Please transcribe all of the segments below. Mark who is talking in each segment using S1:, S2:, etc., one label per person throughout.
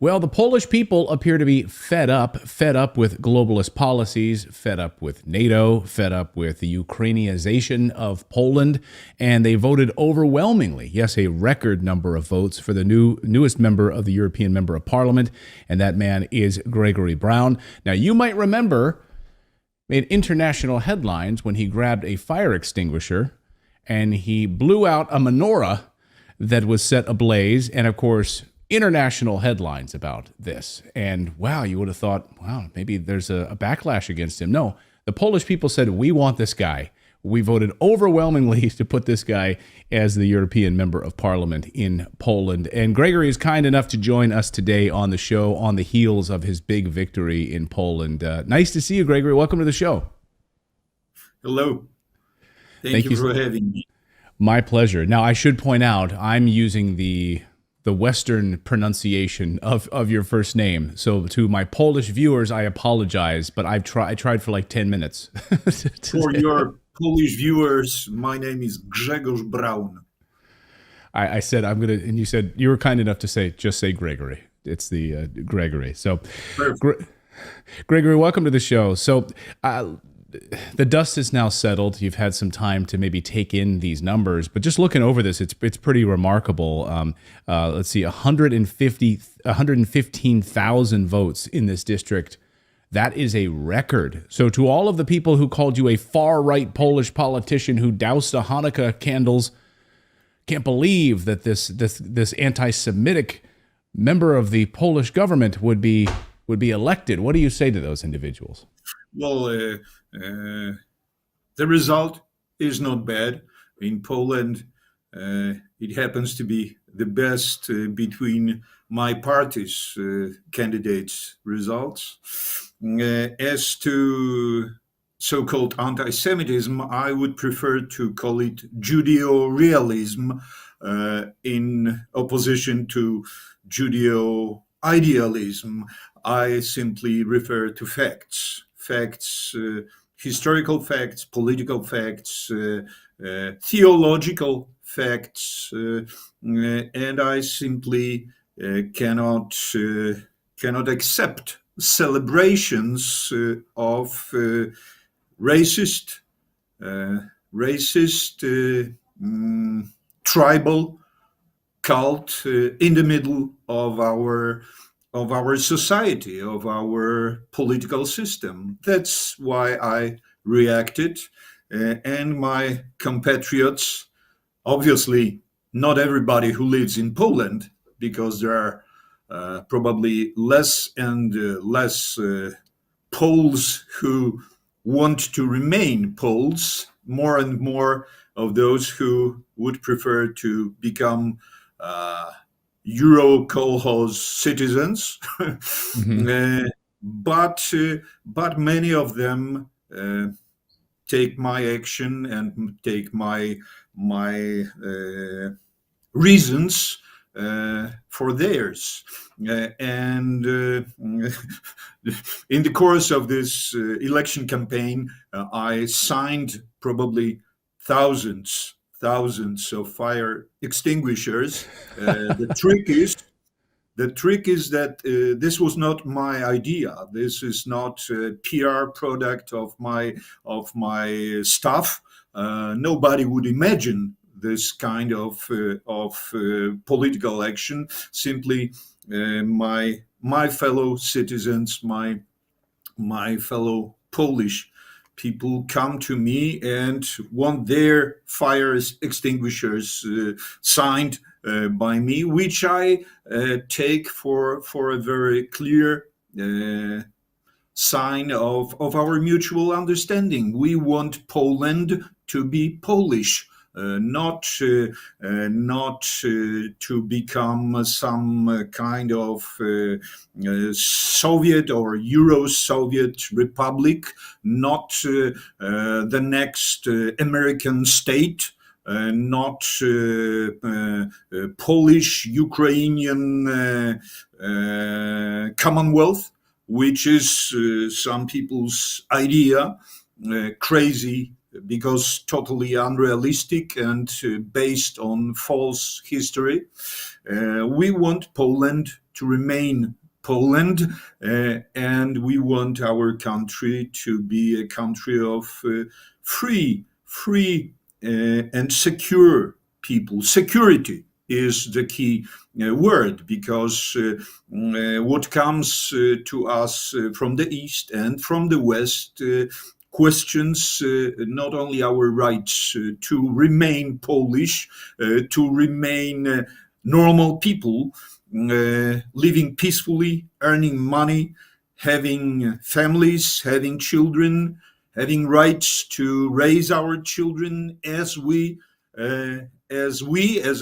S1: Well, the Polish people appear to be fed up with globalist policies, fed up with NATO, fed up with the Ukrainianization of Poland, and they voted overwhelmingly, yes, a record number of votes for the newest member of the European Member of Parliament, and that man is Grzegorz Braun. Now, you might remember, made international headlines when he grabbed a fire extinguisher and he blew out a menorah that was set ablaze, and of course, international headlines about this. And wow, you would have thought, wow, maybe there's a backlash against him. No, the Polish people said, we want this guy. We voted overwhelmingly to put this guy as the European Member of Parliament in Poland. And Gregory is kind enough to join us today on the show on the heels of his big victory in Poland. Nice to see you, Gregory. Welcome to the show.
S2: Hello. Thank you for having me.
S1: My pleasure. Now, I should point out, I'm using the Western pronunciation of your first name. So to my Polish viewers, I apologize, but I tried for like 10 minutes.
S2: For your Polish viewers, my name is Grzegorz Braun.
S1: I said, I'm going to, and you said, you were kind enough to just say Gregory. It's the Gregory. So Gregory, welcome to the show. So the dust is now settled. You've had some time to maybe take in these numbers, but just looking over this, it's pretty remarkable. Let's see, 115,000 votes in this district. That is a record. So to all of the people who called you a far-right Polish politician who doused the Hanukkah candles, can't believe that this anti-Semitic member of the Polish government would be elected. What do you say to those individuals?
S2: Well, the result is not bad. In Poland, it happens to be the best between my party's candidates' results. As to so-called anti-Semitism, I would prefer to call it Judeo-realism in opposition to Judeo-idealism. I simply refer to facts, historical facts, political facts, theological facts, and I simply cannot accept celebrations of racist, tribal cult in the middle of our society, of our political system. That's why I reacted. And my compatriots, obviously not everybody who lives in Poland, because there are probably less and less Poles who want to remain Poles, more and more of those who would prefer to become Euro kolkhoz citizens, mm-hmm. But many of them take my action and take my reasons for theirs. And in the course of this election campaign, I signed probably thousands of fire extinguishers. The trick is that this was not my idea. This is not a PR product of my staff. Nobody would imagine this kind of political action. Simply, my fellow citizens, my fellow Polish people come to me and want their fire extinguishers signed by me, which I take for a very clear sign of our mutual understanding. We want Poland to be Polish, not to become some kind of Soviet or Euro-Soviet republic, not the next American state, not Polish, Ukrainian Commonwealth, which is some people's idea, crazy because totally unrealistic and based on false history. We want Poland to remain Poland, and we want our country to be a country of free and secure people. Security is the key word, because what comes to us from the East and from the West questions not only our rights to remain Polish, to remain normal people, living peacefully, earning money, having families, having children, having rights to raise our children as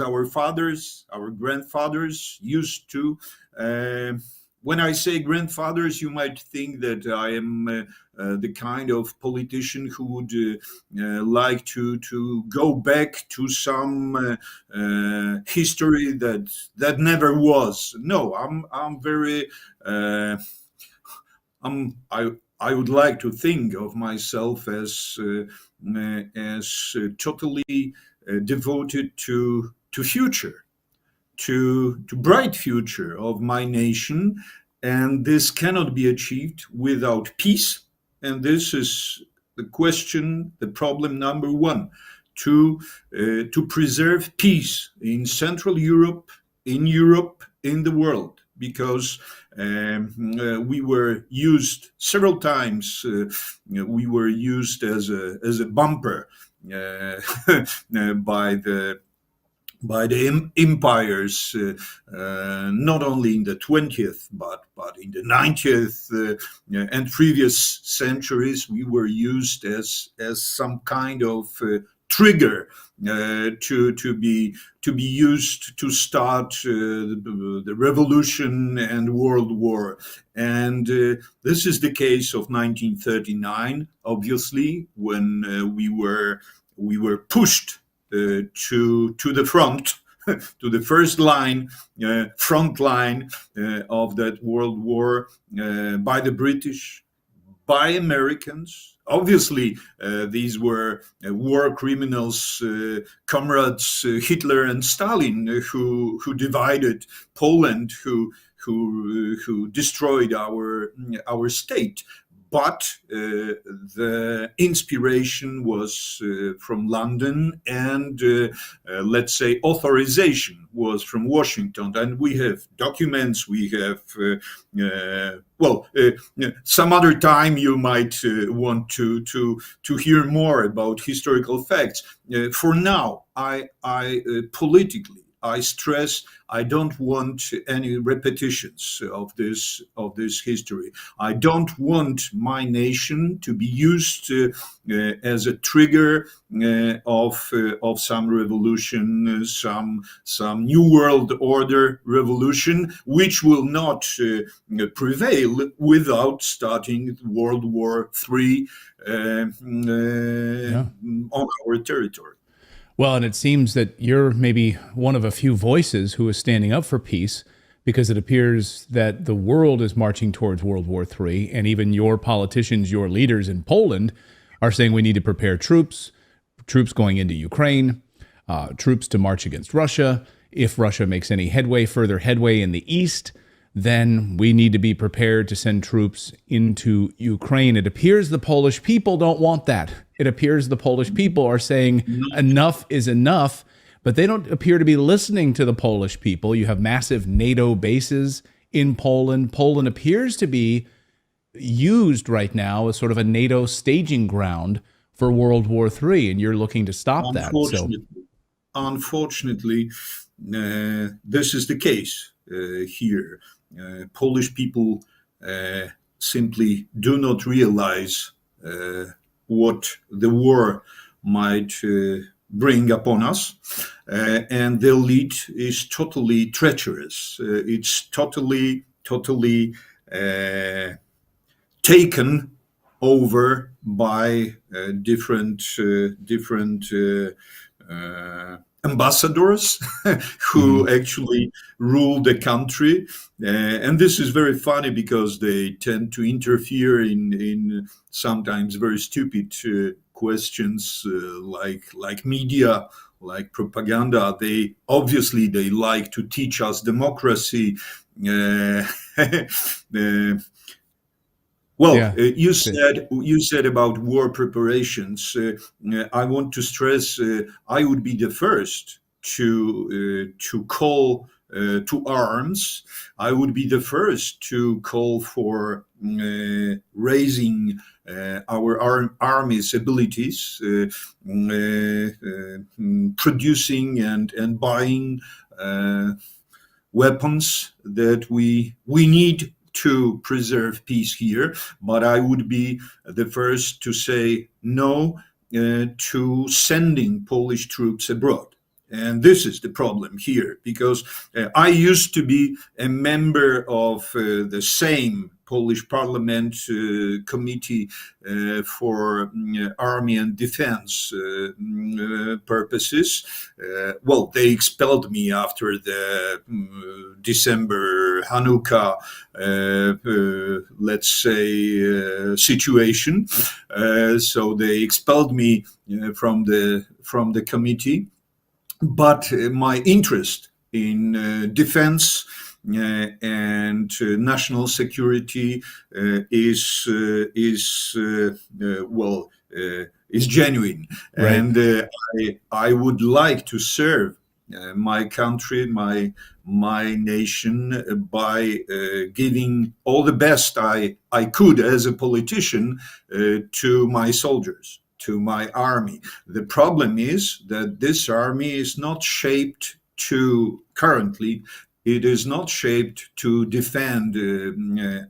S2: our fathers, our grandfathers used to. When I say grandfathers, you might think that I am the kind of politician who would like to go back to some history that never was. No, I'm very. I would like to think of myself as totally devoted to future, to bright future of my nation, and this cannot be achieved without peace. And this is the question, the problem number one, to preserve peace in Central Europe, in the world, because we were used several times. We were used as a bumper by the empires, not only in the 20th but in the 90th and previous centuries. We were used as some kind of trigger to be used to start the revolution and World War. And this is the case of 1939, obviously, when we were pushed to the front, to the front line of that World War by the British, by Americans. Obviously, these were war criminals, comrades Hitler and Stalin, who divided Poland, who destroyed our state. But the inspiration was from London, and let's say authorization was from Washington. And we have documents, we have, some other time you might want to hear more about historical facts. For now, I politically, I stress, I don't want any repetitions of this history. I don't want my nation to be used as a trigger of some revolution, some new world order revolution, which will not prevail without starting World War III on our territory.
S1: Well, and it seems that you're maybe one of a few voices who is standing up for peace, because it appears that the world is marching towards World War III, and even your politicians, your leaders in Poland are saying we need to prepare troops going into Ukraine, troops to march against Russia. If Russia makes any further headway in the east, then we need to be prepared to send troops into Ukraine. It appears the Polish people don't want that. It appears the Polish people are saying enough is enough, but they don't appear to be listening to the Polish people. You have massive NATO bases in Poland. Poland appears to be used right now as sort of a NATO staging ground for World War III, and you're looking to stop that.
S2: Unfortunately, this is the case here. Polish people simply do not realize what the war might bring upon us, and the elite is totally treacherous. It's totally taken over by different ambassadors who actually rule the country. And this is very funny because they tend to interfere in sometimes very stupid questions like media, like propaganda. They obviously like to teach us democracy. You said about war preparations. I want to stress I would be the first to call to arms. I would be the first to call for raising our army's abilities, producing and buying weapons that we need to preserve peace here. But I would be the first to say no to sending Polish troops abroad. And this is the problem here, because I used to be a member of the same Polish Parliament Committee for Army and Defense purposes. They expelled me after the December Hanukkah, let's say, situation. So they expelled me from the committee. But my interest in defense and national security is genuine, right. And I would like to serve my country, my nation, by giving all the best I could as a politician to my soldiers, to my army. The problem is that this army is not shaped currently, it is not shaped to defend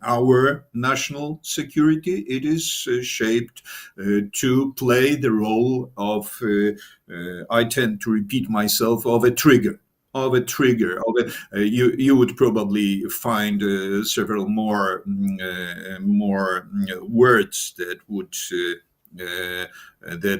S2: our national security. It is shaped to play the role of, I tend to repeat myself, of a trigger. You would probably find several more words that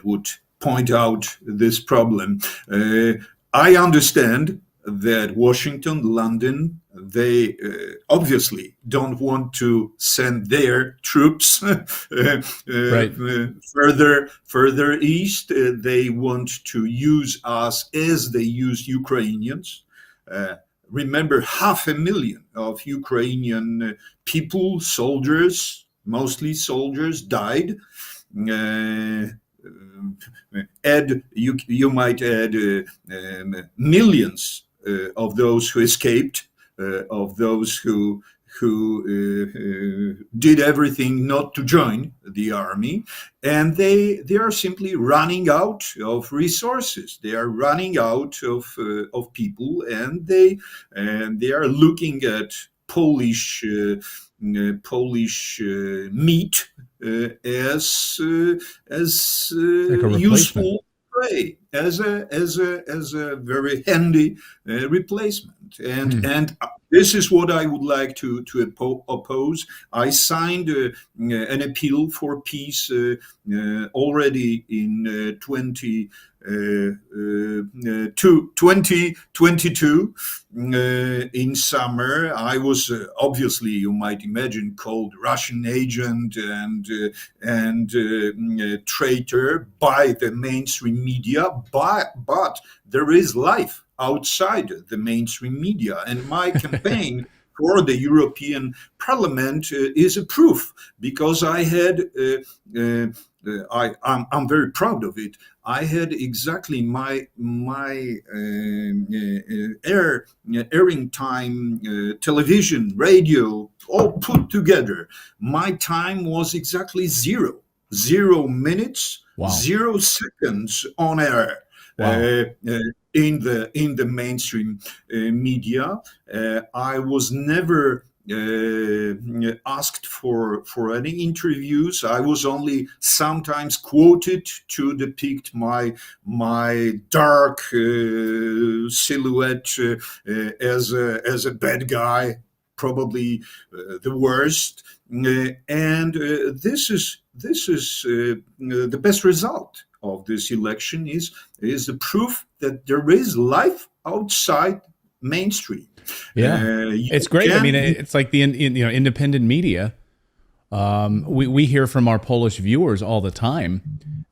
S2: would point out this problem. I understand that Washington, London, they obviously don't want to send their troops
S1: right.
S2: further east. They want to use us as they use Ukrainians. Remember, 500,000 of Ukrainian people, soldiers, mostly soldiers, died. You might add millions of those who escaped, of those who did everything not to join the army, and they are simply running out of resources. They are running out of people, and they are looking at Polish meat as
S1: like
S2: useful prey, as a very handy replacement. And this is what I would like to oppose. I signed an appeal for peace already in 2022 in summer. I was obviously, you might imagine, called Russian agent and traitor by the mainstream media, but there is life outside the mainstream media, and my campaign for the European Parliament is a proof, because I had I'm very proud of it. I had exactly my airing time, television, radio, all put together. My time was exactly 0 minutes, wow. 0 seconds on air. Wow. In the mainstream media. I was never asked for any interviews. I was only sometimes quoted to depict my dark silhouette as a bad guy, probably the worst. And this is the best result of this election is the proof that there is life outside mainstream.
S1: Yeah, it's great. I mean, it's like the independent media We hear from our Polish viewers all the time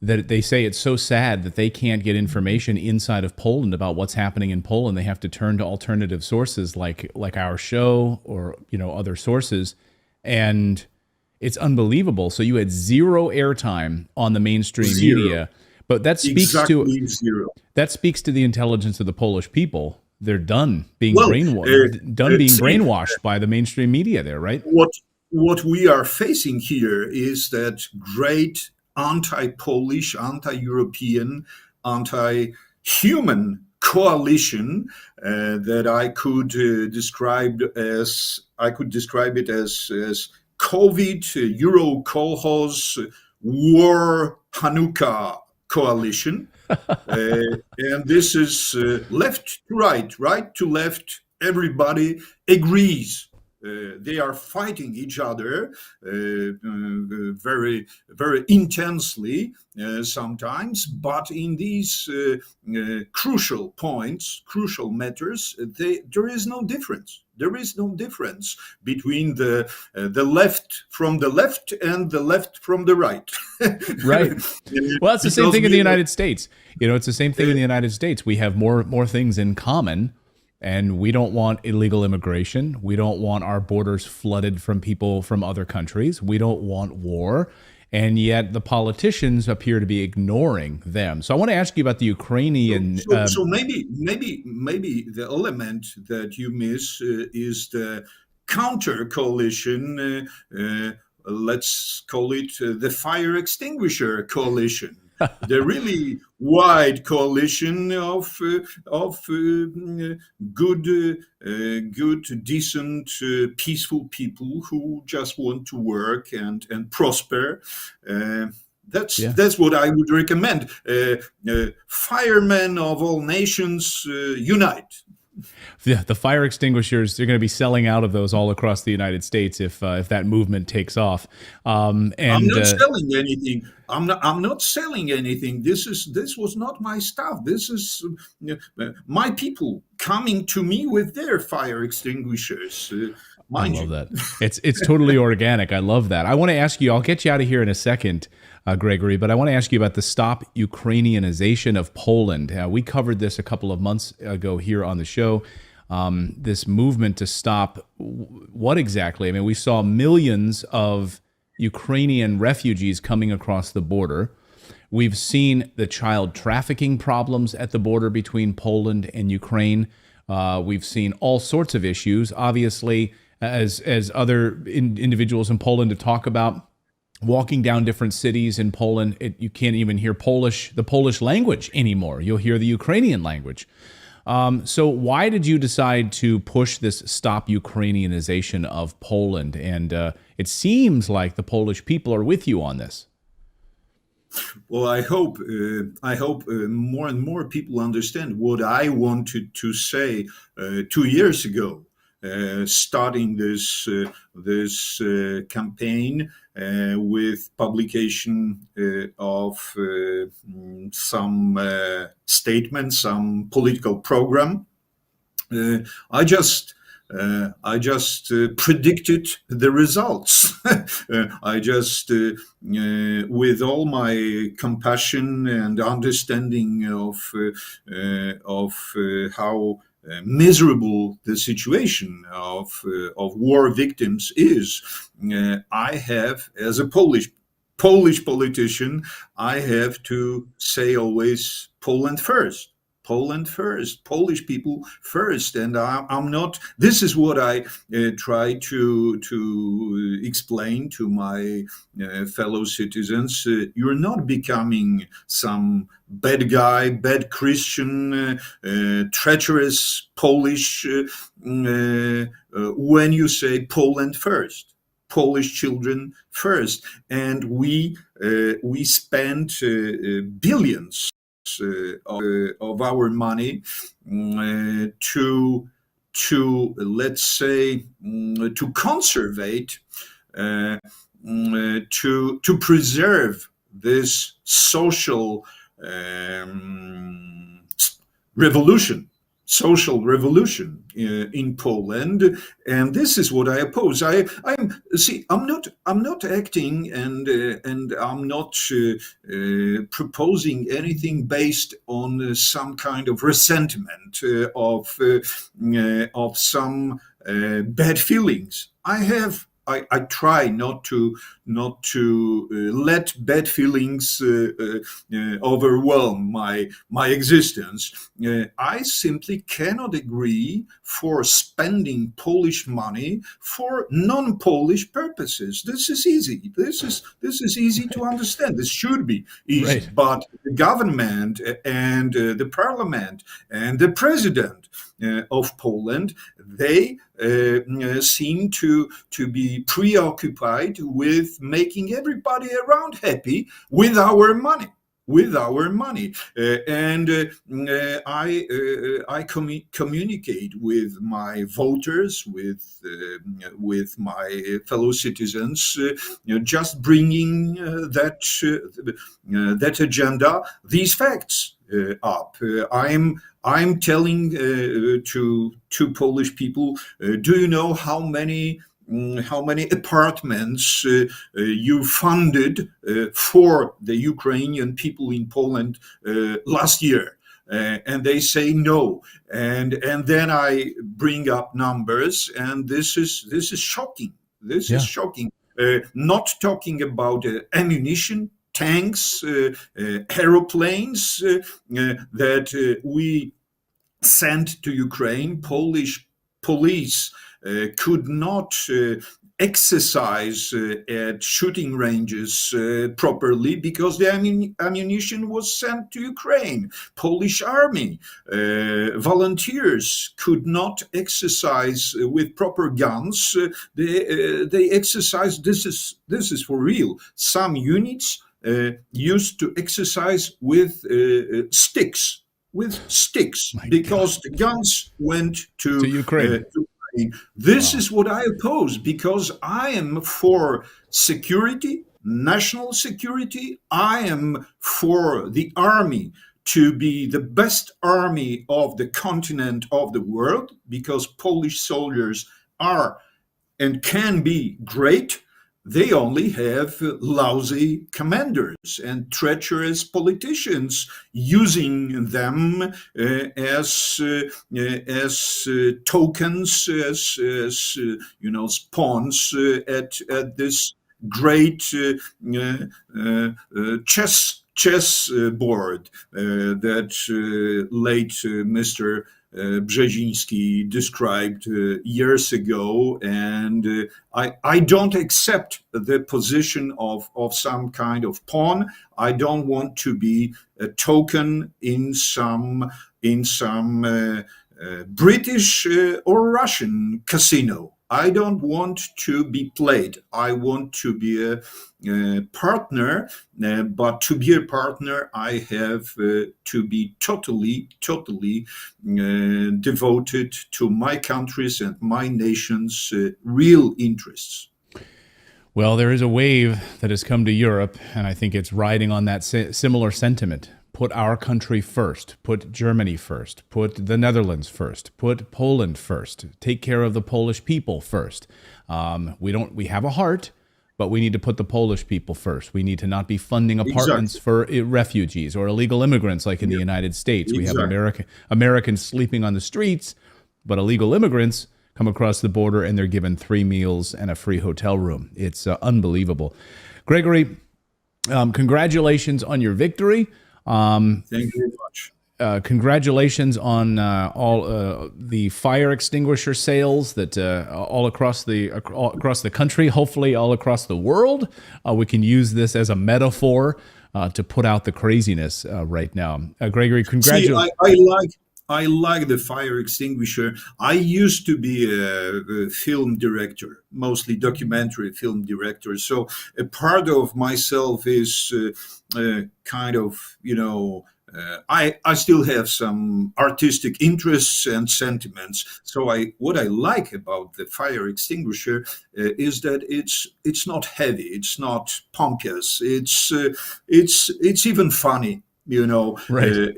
S1: that they say it's so sad that they can't get information inside of Poland about what's happening in Poland. They have to turn to alternative sources like our show or other sources, and it's unbelievable. So you had zero airtime on the mainstream media, but that speaks
S2: exactly zero.
S1: That speaks to the intelligence of the Polish people. They're done being brainwashed by the mainstream media there, right?
S2: What we are facing here is that great anti-Polish, anti-European, anti-human coalition that I could describe it as COVID, Euro Kolhoz, War Hanukkah coalition. And this is left to right, right to left. Everybody agrees. They are fighting each other very, very intensely sometimes, but in these crucial points, crucial matters, there is no difference. There is no difference between the left from the left and the left from the right.
S1: Right. Well, it's the same thing in the United States. It's the same thing in the United States. We have more things in common. And we don't want illegal immigration. We don't want our borders flooded from people from other countries. We don't want war. And yet the politicians appear to be ignoring them. So I want to ask you about the Ukrainian.
S2: So maybe the element that you miss is the counter coalition. Let's call it the fire extinguisher coalition. The really wide coalition of good, decent, peaceful people who just want to work and prosper. That's what I would recommend. Firemen of all nations, unite.
S1: Yeah, the fire extinguishers, they're going to be selling out of those all across the United States if that movement takes off.
S2: I'm not selling anything. I'm not selling anything. This was not my stuff. This is my people coming to me with their fire extinguishers.
S1: I love that. It's totally organic. I love that. I want to ask you, I'll get you out of here in a second, Gregory, but I want to ask you about the Stop Ukrainianization of Poland. We covered this a couple of months ago here on the show. This movement to stop what exactly? I mean, we saw millions of Ukrainian refugees coming across the border. We've seen the child trafficking problems at the border between Poland and Ukraine. We've seen all sorts of issues. Obviously, as other individuals in Poland to talk about, walking down different cities in Poland, you can't even hear the Polish language anymore. You'll hear the Ukrainian language. So why did you decide to push this Stop Ukrainianization of Poland? And it seems like the Polish people are with you on this.
S2: Well, I hope more and more people understand what I wanted to say 2 years ago, starting this campaign with publication of some statements, some political program. I just predicted the results. I just, with all my compassion and understanding of how miserable the situation of war victims is, I have, as a Polish politician, I have to say always Poland first. Poland first, Polish people first, and I'm not. This is what I try to explain to my fellow citizens. You're not becoming some bad guy, bad Christian, treacherous Polish when you say Poland first. Polish children first, and we spend billions of our money to let's say to conservate, to preserve this social revolution social revolution in Poland, and this is what I oppose. I'm not acting, and I'm not proposing anything based on some kind of resentment of some bad feelings. I try not to let bad feelings overwhelm my existence. I simply cannot agree for spending Polish money for non-Polish purposes. This is easy. This is easy to understand. This should be easy.
S1: Right.
S2: But the government and the parliament and the president of Poland, they seem to be preoccupied with making everybody around happy with our money. I communicate with my voters, with my fellow citizens, just bringing that agenda, these facts up. I'm telling to Polish people, do you know how many apartments you funded for the Ukrainian people in Poland last year? And they say no, and then I bring up numbers, and this is shocking. This is shocking. Not talking about ammunition, tanks, aeroplanes that we sent to Ukraine. Polish police could not exercise at shooting ranges properly because the ammunition was sent to Ukraine. Polish army volunteers could not exercise with proper guns. They exercised. This is for real. Some units used to exercise with sticks. Because the guns went to
S1: Ukraine.
S2: This is what I oppose, because I am for security, national security. I am for the army to be the best army of the continent of the world, because Polish soldiers are and can be great. They only have lousy commanders and treacherous politicians using them as tokens, as pawns at this great chess board that late Mr. Brzezinski described years ago, and I don't accept the position of some kind of pawn. I don't want to be a token in some British or Russian casino. I don't want to be played. I want to be a partner, but to be a partner, I have to be totally devoted to my country's and my nation's real interests.
S1: Well, there is a wave that has come to Europe, and I think it's riding on that similar sentiment. Put our country first, put Germany first, put the Netherlands first, put Poland first, take care of the Polish people first. We have a heart, but we need to put the Polish people first. We need to not be funding apartments for refugees or illegal immigrants like in the United States. We have Americans sleeping on the streets, but illegal immigrants come across the border and they're given 3 meals and a free hotel room. It's unbelievable. Gregory, congratulations on your victory.
S2: Thank you very much.
S1: Congratulations on all the fire extinguisher sales that all across the country, hopefully all across the world. We can use this as a metaphor to put out the craziness right now. Gregory, congratulations.
S2: I like the fire extinguisher. I used to be a film director, mostly documentary film director. So a part of myself is kind of, I still have some artistic interests and sentiments. So what I like about the fire extinguisher is that it's not heavy, it's not pompous, it's even funny,
S1: Right.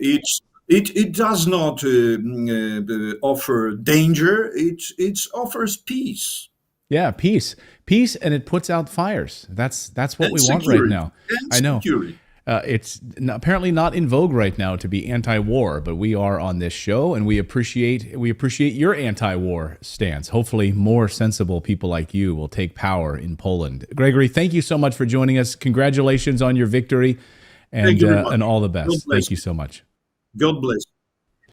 S2: It does not offer danger. It offers peace.
S1: Yeah, peace, and it puts out fires. That's what
S2: And
S1: we want
S2: security.
S1: right now.
S2: And
S1: I know.
S2: security.
S1: It's apparently not in vogue right now to be anti-war, but we are on this show, and we appreciate your anti-war stance. Hopefully, more sensible people like you will take power in Poland. Gregory, thank you so much for joining us. Congratulations on your victory,
S2: Thank you very much.
S1: and all the best.
S2: God bless
S1: Thank you so much.
S2: God bless.